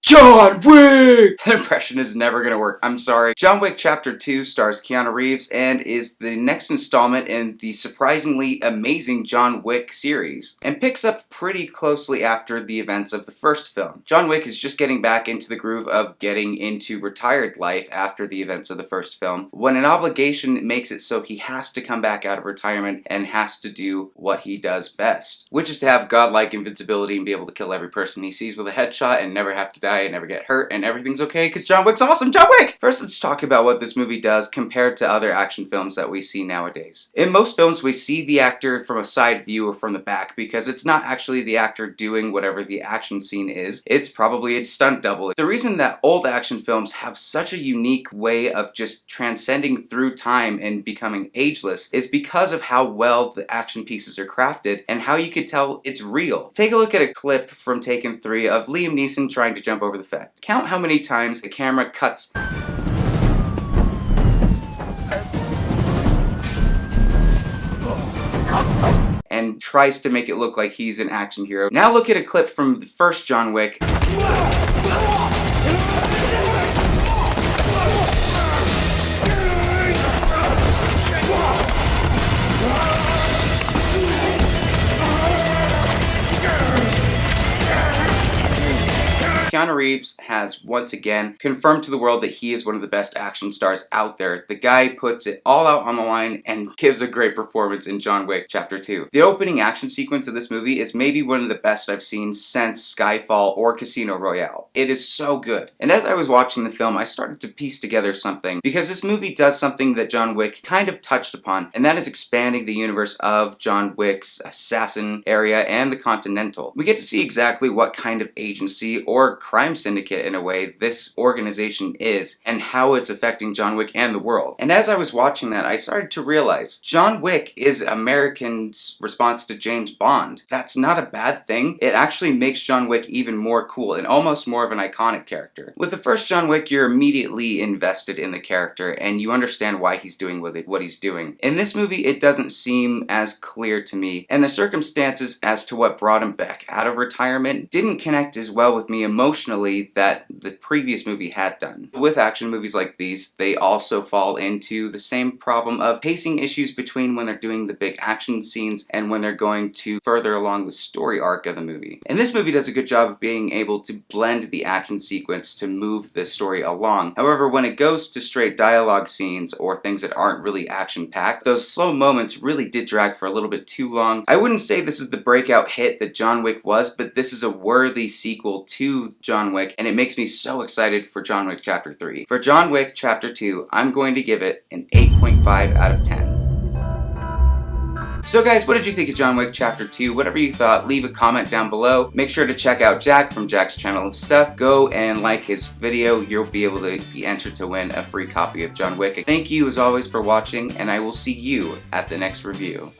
John Wick! That impression is never gonna work. I'm sorry. John Wick Chapter 2 stars Keanu Reeves and is the next installment in the surprisingly amazing John Wick series, and picks up pretty closely after the events of the first film. John Wick is just getting back into the groove of getting into retired life after the events of the first film, when an obligation makes it so he has to come back out of retirement and has to do what he does best, which is to have godlike invincibility and be able to kill every person he sees with a headshot and never have to die and never get hurt, and everything's okay because John Wick's awesome. John Wick! First, let's talk about what this movie does compared to other action films that we see nowadays. In most films, we see the actor from a side view or from the back because it's not actually the actor doing whatever the action scene is. It's probably a stunt double. The reason that old action films have such a unique way of just transcending through time and becoming ageless is because of how well the action pieces are crafted and how you could tell it's real. Take a look at a clip from Taken 3 of Liam Neeson trying to jump over the fence. Count how many times the camera cuts and tries to make it look like he's an action hero. Now look at a clip from the first John Wick. Keanu Reeves has once again confirmed to the world that he is one of the best action stars out there. The guy puts it all out on the line and gives a great performance in John Wick Chapter 2. The opening action sequence of this movie is maybe one of the best I've seen since Skyfall or Casino Royale. It is so good. And as I was watching the film, I started to piece together something, because this movie does something that John Wick kind of touched upon, and that is expanding the universe of John Wick's assassin area and the Continental. We get to see exactly what kind of agency or crime syndicate, in a way, this organization is, and how it's affecting John Wick and the world. And as I was watching that, I started to realize John Wick is Americans' response to James Bond. That's not a bad thing. It actually makes John Wick even more cool and almost more of an iconic character. With the first John Wick, you're immediately invested in the character and you understand why he's doing what he's doing. In this movie, it doesn't seem as clear to me, and the circumstances as to what brought him back out of retirement didn't connect as well with me emotionally that the previous movie had done. With action movies like these, they also fall into the same problem of pacing issues between when they're doing the big action scenes and when they're going to further along the story arc of the movie. And this movie does a good job of being able to blend the action sequence to move the story along. However, when it goes to straight dialogue scenes or things that aren't really action-packed, those slow moments really did drag for a little bit too long. I wouldn't say this is the breakout hit that John Wick was, but this is a worthy sequel to John Wick, and it makes me so excited for John Wick Chapter 3. For John Wick Chapter 2, I'm going to give it an 8.5 out of 10. So guys, what did you think of John Wick Chapter 2? Whatever you thought, leave a comment down below. Make sure to check out Jack from Jack's Channel of Stuff. Go and like his video. You'll be able to be entered to win a free copy of John Wick. Thank you as always for watching, and I will see you at the next review.